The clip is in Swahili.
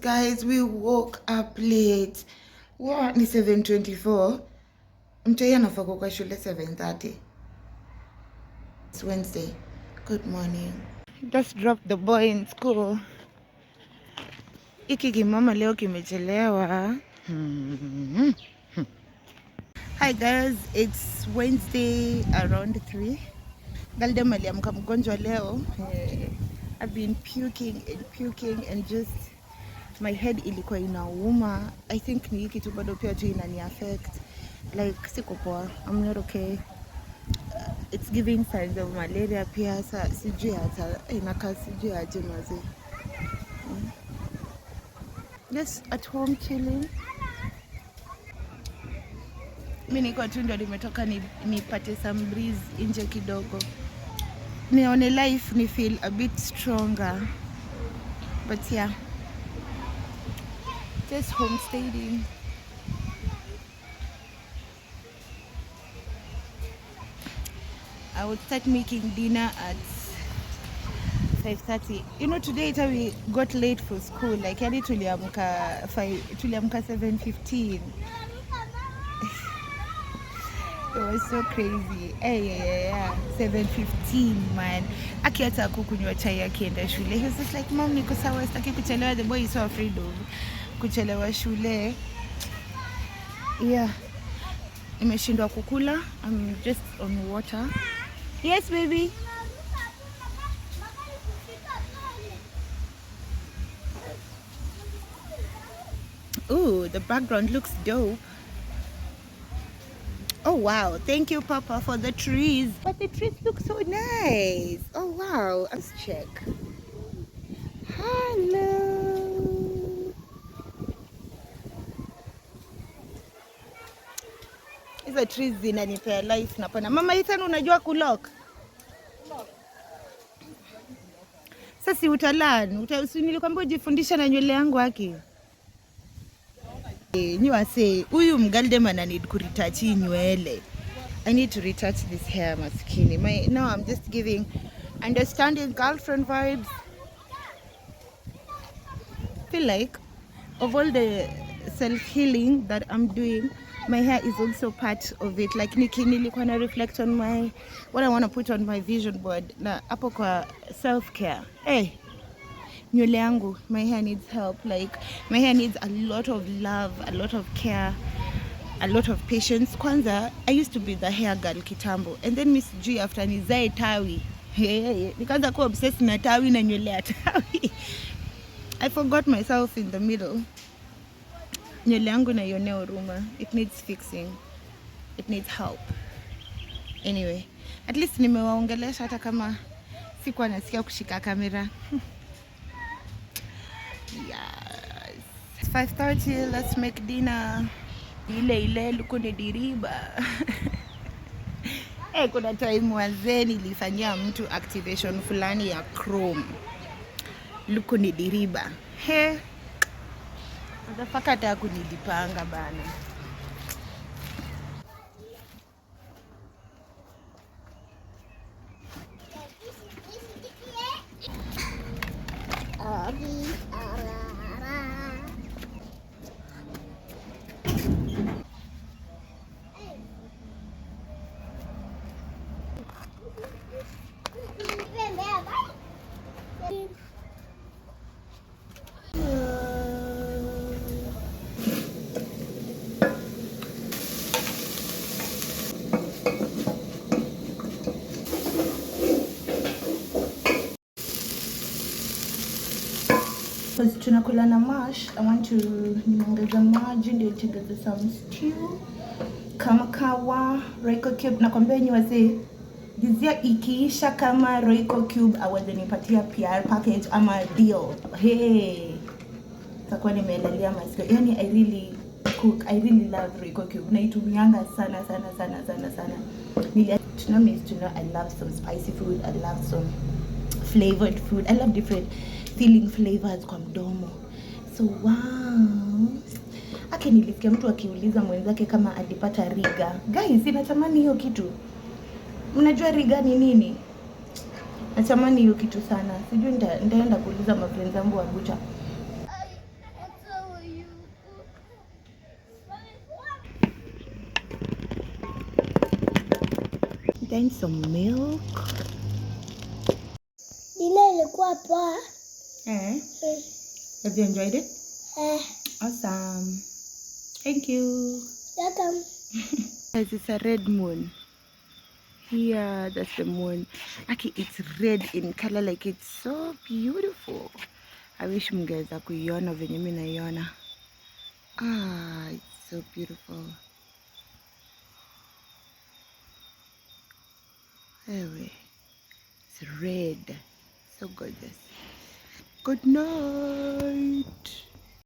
guys, we woke up late. What? Ni 7:24. Mtoi anafaa kwa shule 7:30. It's Wednesday. Good morning. Just dropped the boy in school. Iki kimama leo kimechelewa. Hi guys, it's Wednesday around 3. Galdem aliamka mgonjwa leo. I've been puking and just my head ilikuwa inauma. I think ni hiki tu bado pia tu inani affect. Like siko poa. I'm not okay. It's giving signs of malaria pia. Sa sijui hata inakaa sijui aje mazi. Just at home chilling. Mimi niko tu ndio nimetoka nipate some breeze nje kidogo. Nione life ni feel a bit stronger. But yeah. Just homesteading. I would start making dinner at 5:30. You know, today we got late for school. Like yani tuliamka 7:15. It was so crazy. Yeah. 7:15, man. Akiata kukunywa chai akienda shule. He was just like, "Mom, niko sawa, sitaki kuchelewa." The boy is so afraid of kuchelewa shule. Yeah. Nimeshindwa kukula. I'm just on water. Yes, baby. Ooh, the background looks dope. Oh wow, thank you Papa for the trees. But the trees look so nice. Oh wow, let's check. Hello. Hizo trees zinanipea life napona. Mama Ethan, unajua kulock? Sasa utalan, nilikwambia ujifundisha na nywele yangu haki. Say, huyu mgaldem ana need ku retouch nywele. I need to retouch this hair maskini. Now I'm just giving understanding girlfriend vibes. Feel like of all the self-healing that I'm doing, my hair is also part of it. Like nilikuwa na reflect on what I want to put on my vision board. Na hapo kwa self-care. Hey. Nywele yangu, my hair needs help. Like my hair needs a lot of love, a lot of care, a lot of patience. Kwanza, I used to be the hair girl kitambo, and then Miss G after nizae tawi, nikaanza kuwa obsessed na tawi na nywele ya tawi. I forgot myself in the middle. Nywele yangu naionea huruma. It needs fixing. It needs help. Anyway, at least nimewaongelesha hata kama sikuwa nasikia kushika kamera. Yes. It's 5:30. Let's make dinner. Ile luko ni diriba. Kuna time wazee nilifanyia mtu activation fulani ya Chrome. Luko ni diriba. Mtafaka hata kunilipanga bana. Because tunakula na mash, I want to niongeza maji ndio nitengeze some stew kama kawa Royco cube. Nakwambia nyi wazee, dizia ikiisha kama Royco cube aweze nipatia PR package ama deal. Takuwa nimelalia masikio. Yani I really love Royco cube. Naitumianga sana. To know I love some spicy food, I love some flavored food. I love different feeling flavors kwa mdomo. So wow. Nilisikia mtu akiuliza mwenzake kama alipata riga. Guys, natamani hiyo kitu. Mnajua riga ni nini? Natamani hiyo kitu sana. Sijui nitaenda kuuliza mafriends zangu wa bucha. then some milk. Dinner ilikuwa poa. Have you enjoyed it? Awesome. Thank you. Welcome. Guys, it's a red moon. Here, that's the moon. Actually, it's red in color, like it's so beautiful. I wish mngeweza kuiona venye mimi naiona. It's so beautiful. Anyway, it's red. So gorgeous. Good night.